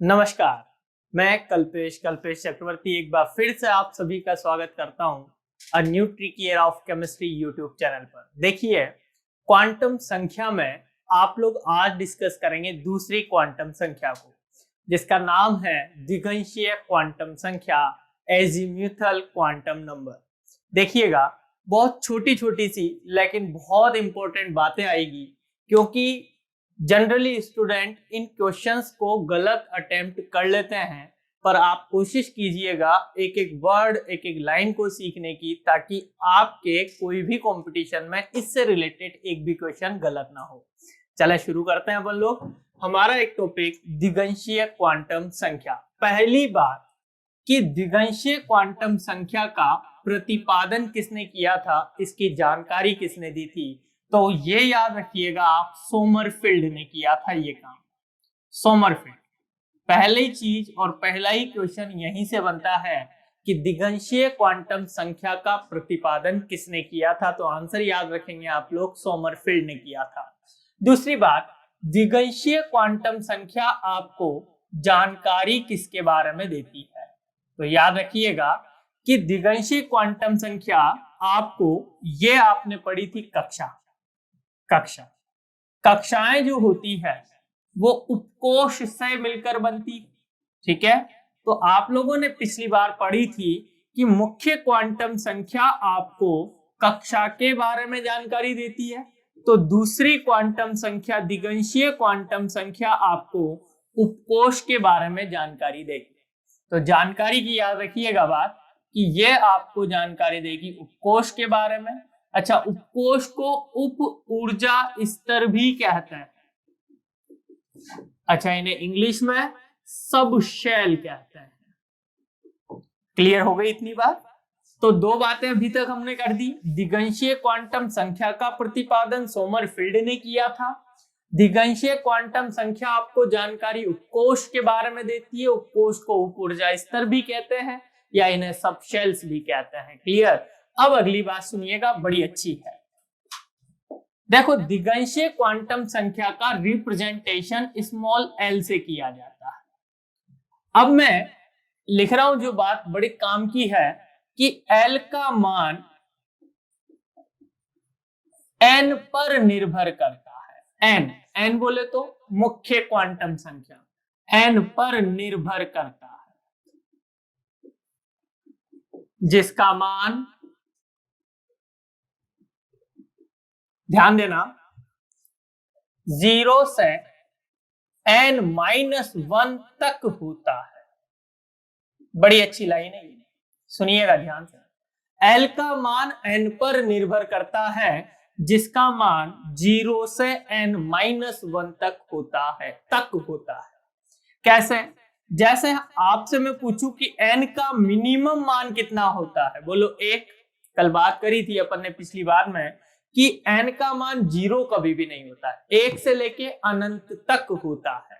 नमस्कार। मैं कल्पेश चक्रवर्ती एक बार फिर से आप सभी का स्वागत करता हूं a new trick year of chemistry YouTube channel पर। देखिए, क्वांटम संख्या में आप लोग आज डिस्कस करेंगे दूसरी क्वांटम संख्या को, जिसका नाम है द्विगंशीय क्वांटम संख्या, एजीम्यूथल क्वांटम नंबर। देखिएगा, बहुत छोटी छोटी सी लेकिन बहुत इंपॉर्टेंट बातें आएगी, क्योंकि जनरली स्टूडेंट इन क्वेश्चंस को गलत अटेम्प्ट कर लेते हैं। पर आप कोशिश कीजिएगा एक एक वर्ड, एक एक लाइन को सीखने की, ताकि आपके कोई भी कंपटीशन में इससे रिलेटेड एक भी क्वेश्चन गलत ना हो। चले शुरू करते हैं अपन लोग। हमारा एक टॉपिक द्विगंशीय क्वांटम संख्या। पहली बात कि द्विगंशीय क्वांटम संख्या का प्रतिपादन किसने किया था, इसकी जानकारी किसने दी थी, तो ये याद रखिएगा आप, सोमरफील्ड ने किया था ये काम। सोमरफील्ड पहली चीज और पहला ही क्वेश्चन यहीं से बनता है कि द्विगंशीय क्वांटम संख्या का प्रतिपादन किसने किया था, तो आंसर याद रखेंगे आप लोग, सोमरफील्ड ने किया था। दूसरी बात, द्विगंशीय क्वांटम संख्या आपको जानकारी किसके बारे में देती है, तो याद रखिएगा कि द्विगंशीय क्वांटम संख्या आपको, ये आपने पढ़ी थी कक्षाएं जो होती है वो उपकोष से मिलकर बनती है। ठीक है, तो आप लोगों ने पिछली बार पढ़ी थी कि मुख्य क्वांटम संख्या आपको कक्षा के बारे में जानकारी देती है, तो दूसरी क्वांटम संख्या द्विगंशीय क्वांटम संख्या आपको उपकोष के बारे में जानकारी देगी। तो जानकारी की याद रखिएगा बात कि ये आपको जानकारी देगी उपकोष के बारे में। अच्छा, उपकोष को उप ऊर्जा स्तर भी कहते हैं। अच्छा, इन्हें इंग्लिश में सब शेल कहते हैं। क्लियर हो गई इतनी बात? तो दो बातें अभी तक हमने कर दी। द्विगंशीय क्वांटम संख्या का प्रतिपादन सोमरफील्ड ने किया था। द्विगंशीय क्वांटम संख्या आपको जानकारी उपकोष के बारे में देती है। उपकोष को उप ऊर्जा स्तर भी कहते हैं या इन्हें सब शेल्स भी कहते हैं। क्लियर? अब अगली बात सुनिएगा, बड़ी अच्छी है। देखो, द्विगंशीय क्वांटम संख्या का रिप्रेजेंटेशन स्मॉल एल से किया जाता है। अब मैं लिख रहा हूं जो बात बड़े काम की है कि एल का मान एन पर निर्भर करता है। एन बोले तो मुख्य क्वांटम संख्या एन पर निर्भर करता है, जिसका मान, ध्यान देना, 0 से n-1 तक होता है। बड़ी अच्छी लाइन है, सुनिएगा ध्यान से। L का मान n पर निर्भर करता है, जिसका मान 0 से n-1 तक होता है। कैसे? जैसे आपसे मैं पूछूं कि n का मिनिमम मान कितना होता है, बोलो 1। कल बात करी थी अपन ने पिछली बार में कि n का मान 0 कभी भी नहीं होता है, 1 से लेके अनंत तक होता है।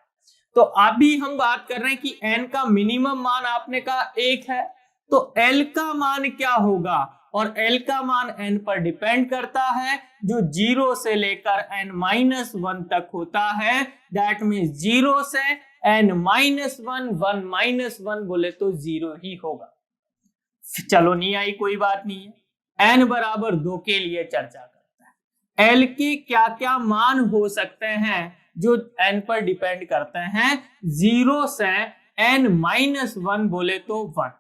तो अभी हम बात कर रहे हैं कि n का मिनिमम मान आपने कहा 1 है, तो l का मान क्या होगा, और l का मान n पर डिपेंड करता है, जो 0 से लेकर n-1 तक होता है। दैट मीन्स 0 से n-1, 1 बोले तो 0 ही होगा। चलो, नहीं आई कोई बात नहीं है। n बराबर 2 के लिए चर्चा करता है। l के क्या क्या मान हो सकते हैं जो n पर डिपेंड करते हैं। 0 से n-1 बोले तो 1।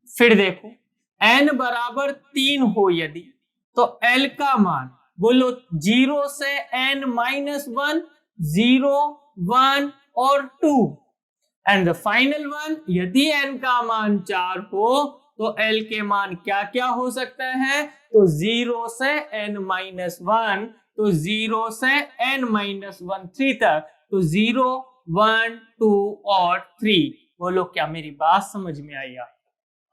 फिर देखो, n बराबर 3 हो यदि, तो l का मान बोलो 0 से n-1, 0, 1 और 2, एंड द फाइनल वन, यदि n का मान 4 हो तो l के मान क्या क्या हो सकते हैं, तो 0 से n-1, तो 0 से n-1 3 तक, तो 0, 1, 2 और 3। बोलो, क्या मेरी बात समझ में आई?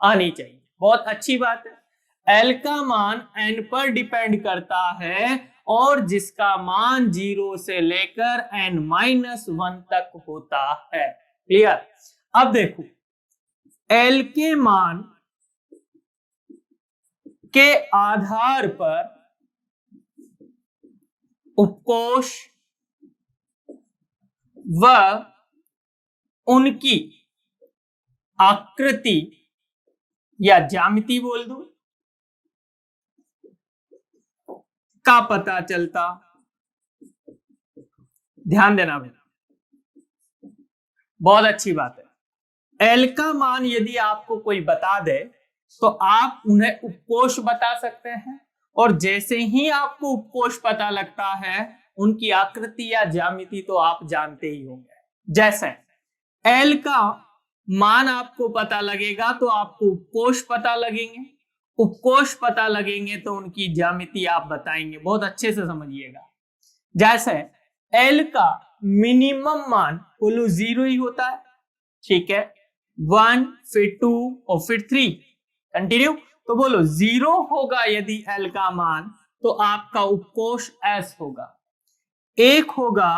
आनी चाहिए, बहुत अच्छी बात है। l का मान n पर डिपेंड करता है और जिसका मान 0 से लेकर n-1 तक होता है। क्लियर? अब देखो, l के मान के आधार पर उपकोष व उनकी आकृति या ज्यामिति बोल दूं का पता चलता। ध्यान देना बेटा, बहुत अच्छी बात है। एल का मान यदि आपको कोई बता दे तो आप उन्हें उपकोष बता सकते हैं, और जैसे ही आपको उपकोष पता लगता है उनकी आकृति या ज्यामिति तो आप जानते ही होंगे। जैसे एल का मान आपको पता लगेगा तो आपको उपकोष पता लगेंगे, उपकोष पता लगेंगे तो उनकी ज्यामिति आप बताएंगे। बहुत अच्छे से समझिएगा। जैसे एल का मिनिमम मान बोलो 0 ही होता है, ठीक है, 1 फिर 2 और फिर 3, कंटिन्यू। तो बोलो 0 होगा यदि एल का मान तो आपका उपकोष एस होगा, 1 होगा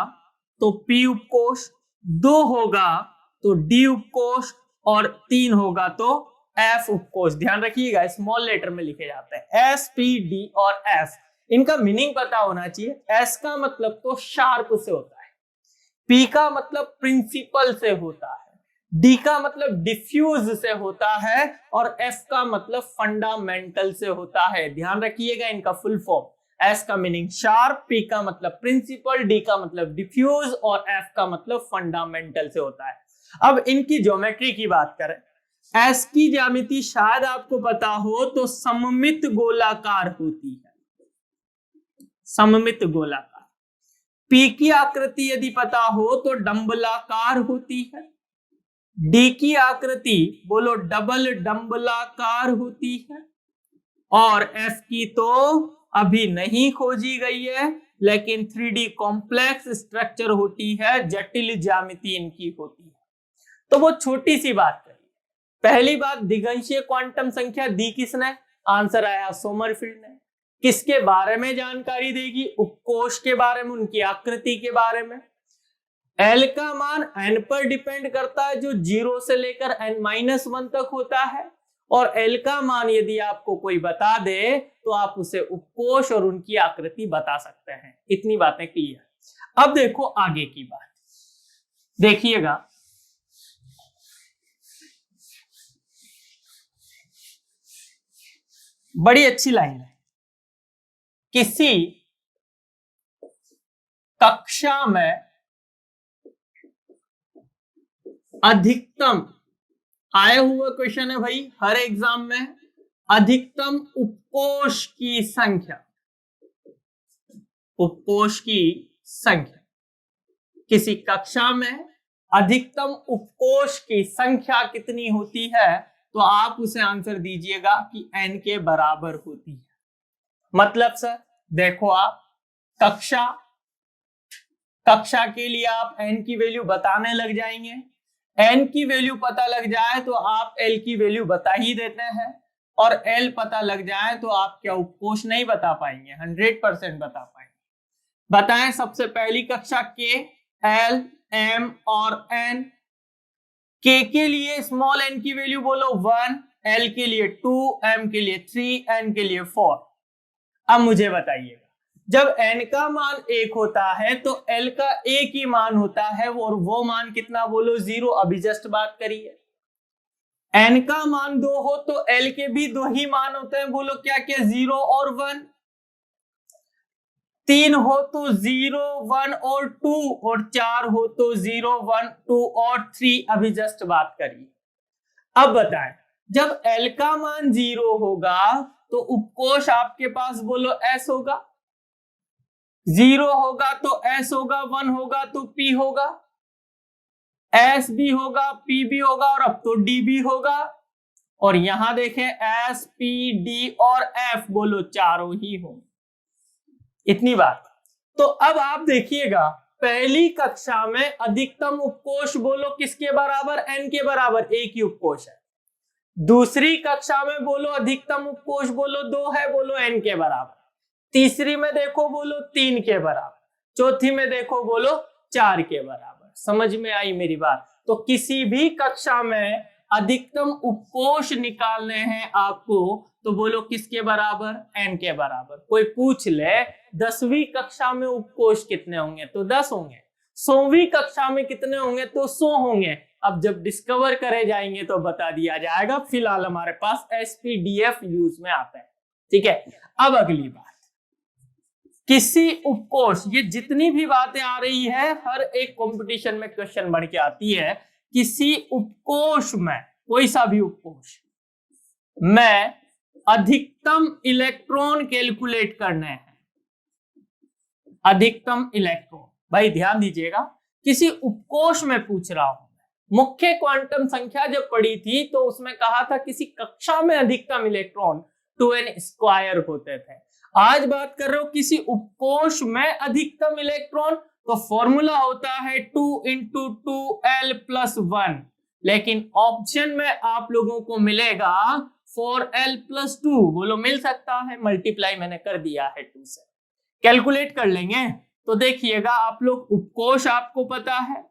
तो पी उपकोष, 2 होगा तो डी उपकोष, और 3 होगा तो एफ उपकोष। ध्यान रखिएगा स्मॉल लेटर में लिखे जाते हैं एस, पी, डी और एफ। इनका मीनिंग पता होना चाहिए। एस का मतलब तो शार्प से होता है, पी का मतलब प्रिंसिपल से होता है, डी का मतलब डिफ्यूज से होता है, और एफ का मतलब फंडामेंटल से होता है। ध्यान रखिएगा इनका फुल फॉर्म। एस का मीनिंग शार्प, पी का मतलब प्रिंसिपल, डी का मतलब डिफ्यूज और एफ का मतलब फंडामेंटल से होता है। अब इनकी ज्योमेट्री की बात करें, एस की ज्यामिति शायद आपको पता हो तो सममित गोलाकार होती है, सममित गोलाकार। पी की आकृति यदि पता हो तो डंबलाकार होती है, डी की आकृति बोलो डबल डंबलाकार होती है, और एफ की तो अभी नहीं खोजी गई है लेकिन 3D कॉम्प्लेक्स स्ट्रक्चर होती है, जटिल ज्यामिति इनकी होती है। तो वो छोटी सी बात करिए। पहली बात, दिगंशीय क्वांटम संख्या दी किसने? आंसर आया सोमरफेल्ड ने। किसके बारे में जानकारी देगी? उपकोष के बारे में, उनकी आकृति के बारे में। एल का मान एन पर डिपेंड करता है जो 0 से लेकर n-1 तक होता है, और एल का मान यदि आपको कोई बता दे तो आप उसे उपकोष और उनकी आकृति बता सकते हैं। इतनी बातें क्लियर। अब देखो आगे की बात, देखिएगा बड़ी अच्छी लाइन है। किसी कक्षा में अधिकतम, आया हुआ क्वेश्चन है भाई हर एग्जाम में, अधिकतम उपकोष की संख्या, उपकोष की संख्या, किसी कक्षा में अधिकतम उपकोष की संख्या कितनी होती है? तो आप उसे आंसर दीजिएगा कि n के बराबर होती है। मतलब सर देखो, आप कक्षा के लिए आप n की वैल्यू बताने लग जाएंगे, n की वैल्यू पता लग जाए तो आप l की वैल्यू बता ही देते हैं, और l पता लग जाए तो आप क्या उपकोष नहीं बता पाएंगे? 100% बता पाएंगे। बताएं सबसे पहली कक्षा k, l, m और n। k के लिए स्मॉल n की वैल्यू बोलो 1, l के लिए 2, m के लिए 3, n के लिए 4। अब मुझे बताइएगा, जब n का मान 1 होता है तो l का एक ही मान होता है, और वो मान कितना बोलो? 0। अभी जस्ट बात करिए। n का मान 2 हो तो l के भी 2 ही मान होते हैं, बोलो क्या क्या? 0 और 1। 3 हो तो 0, 1 और 2, और 4 हो तो 0, 1, 2 और 3। अभी जस्ट बात करिए। अब बताएं, जब L का मान 0 होगा तो उपकोष आपके पास बोलो S होगा, 0 होगा तो S होगा, 1 होगा तो P होगा, S भी होगा, P भी होगा, और अब तो D भी होगा। और यहां देखें S, P, D और F बोलो चारों ही होंगे। इतनी बात। तो अब आप देखिएगा, पहली कक्षा में अधिकतम उपकोष बोलो किसके बराबर? n के बराबर, एक ही उपकोष है। दूसरी कक्षा में बोलो अधिकतम उपकोष बोलो 2 है, बोलो n के बराबर। तीसरी में देखो बोलो 3 के बराबर। चौथी में देखो बोलो 4 के बराबर। समझ में आई मेरी बात? तो किसी भी कक्षा में अधिकतम उपकोष निकालने हैं आपको तो बोलो किसके बराबर? n के बराबर। कोई पूछ ले 10वीं कक्षा में उपकोष कितने होंगे तो 10 होंगे, 100वीं कक्षा में कितने होंगे तो 100 होंगे। अब जब डिस्कवर करे जाएंगे तो बता दिया जाएगा। फिलहाल हमारे पास SPDF यूज में आता है, ठीक है। अब अगली बात, किसी उपकोष, ये जितनी भी बातें आ रही है हर एक कंपटीशन में क्वेश्चन बढ़ के आती है। किसी उपकोष में, कोई सा भी उपकोष में अधिकतम इलेक्ट्रॉन कैलकुलेट करने हैं। अधिकतम इलेक्ट्रॉन, भाई ध्यान दीजिएगा, किसी उपकोष में पूछ रहा हूं। मुख्य क्वांटम संख्या जब पढ़ी थी तो उसमें कहा था किसी कक्षा में अधिकतम इलेक्ट्रॉन 2n स्क्वायर होते थे। आज बात कर रहे हो किसी उपकोष में अधिकतम इलेक्ट्रॉन, तो फॉर्मूला होता है 2 × 2l+1, लेकिन ऑप्शन में आप लोगों को मिलेगा 4l+2। बोलो मिल सकता है? मल्टीप्लाई मैंने कर दिया है 2 से, कैलकुलेट कर लेंगे। तो देखिएगा आप लोग, उपकोष आपको पता है,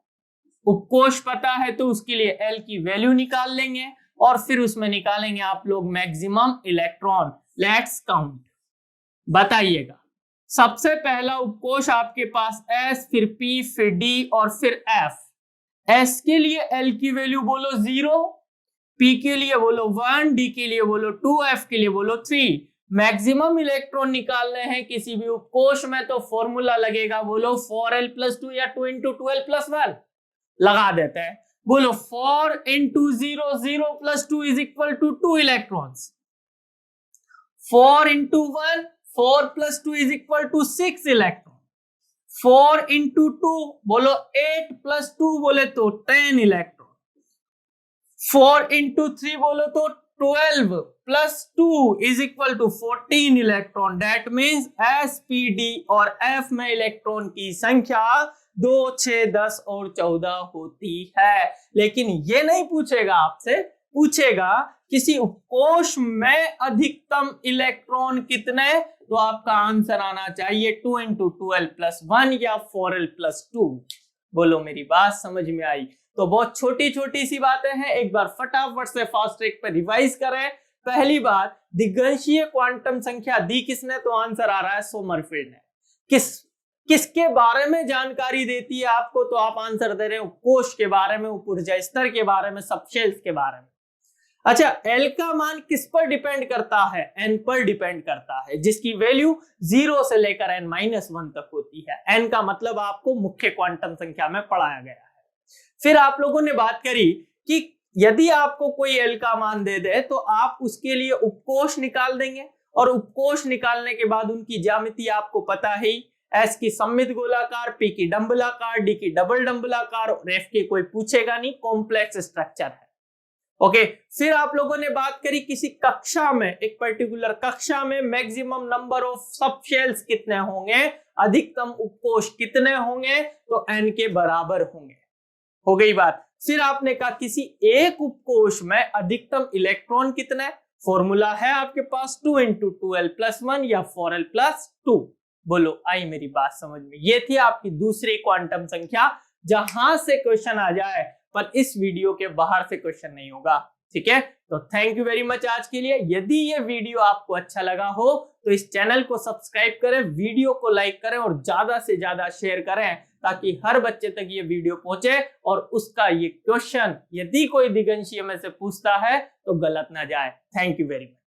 उपकोष पता है तो उसके लिए L की वैल्यू निकाल लेंगे और फिर उसमें निकालेंगे आप लोग मैक्सिमम इलेक्ट्रॉन। लेट्स काउंट, बताइएगा। सबसे पहला उपकोष आपके पास S, फिर P, फिर D और फिर F। S के लिए L की वैल्यू बोलो 0, P के लिए बोलो 1, D के लिए बोलो 2, F के लिए बोलो 3। मैक्सिमम इलेक्ट्रॉन निकालने हैं किसी भी उपकोष में तो फॉर्मूला लगेगा, बोलो 4l+2 या 2 × 2l+1 लगा देते हैं। बोलो 4 × 0, 0+2 = 2 इलेक्ट्रॉन्स। 4 × 1, 4+2 = 6 इलेक्ट्रॉन। 4 × 2 बोलो 8+2 बोले तो 10 इलेक्ट्रॉन। 4 × 3 बोलो तो 12+2 = 14 electron. That means S, P, D और F में इलेक्ट्रॉन की संख्या 2, 6, 10 और 14 होती है। लेकिन ये नहीं पूछेगा आपसे, पूछेगा किसी उपकोष में अधिकतम इलेक्ट्रॉन कितने, तो आपका आंसर आना चाहिए 2 × 2l+1 या 4l+2। बोलो मेरी बात समझ में आई? तो बहुत छोटी छोटी सी बातें हैं, एक बार फटाफट से फास्ट ट्रैक पर रिवाइज करें। पहली बात, दिग्गंशीय क्वांटम संख्या दी किसने, तो आंसर आ रहा है सोमरफेल्ड ने। किसके बारे में जानकारी देती है आपको, तो आप आंसर दे रहे हो कोश के बारे में, उप ऊर्जा स्तर के बारे में, सबशेल्स के बारे में। अच्छा, L का मान किस पर डिपेंड करता है, N पर डिपेंड करता है, जिसकी वैल्यू 0 से लेकर n-1 तक होती है। N का मतलब आपको मुख्य क्वांटम संख्या में पढ़ाया गया है। फिर आप लोगों ने बात करी कि यदि आपको कोई L का मान दे दे तो आप उसके लिए उपकोष निकाल देंगे, और उपकोष निकालने के बाद उनकी ज्यामिति आपको पता है, S की सममित गोलाकार, P की डंबलाकार, D की डबल डंबलाकार और F की कोई पूछेगा नहीं, कॉम्प्लेक्स स्ट्रक्चर है। ओके, फिर आप लोगों ने बात करी किसी कक्षा में, एक पर्टिकुलर कक्षा में मैक्सिमम नंबर ऑफ सबशेल्स कितने होंगे, अधिकतम उपकोष कितने होंगे, तो n के बराबर होंगे। हो गई बात। फिर आपने कहा किसी एक उपकोष में अधिकतम इलेक्ट्रॉन कितने, फॉर्मूला है आपके पास 2 × 2l+1 या 4l+2। बोलो आई मेरी बात समझ में? ये थी आपकी दूसरी क्वांटम संख्या, जहां से क्वेश्चन आ जाए, पर इस वीडियो के बाहर से क्वेश्चन नहीं होगा, ठीक है। तो थैंक यू वेरी मच आज के लिए। यदि ये वीडियो आपको अच्छा लगा हो तो इस चैनल को सब्सक्राइब करें, वीडियो को लाइक करें और ज्यादा से ज्यादा शेयर करें, ताकि हर बच्चे तक ये वीडियो पहुंचे और उसका ये क्वेश्चन यदि कोई दिगंशीय में से पूछता है तो गलत ना जाए। Thank you very much.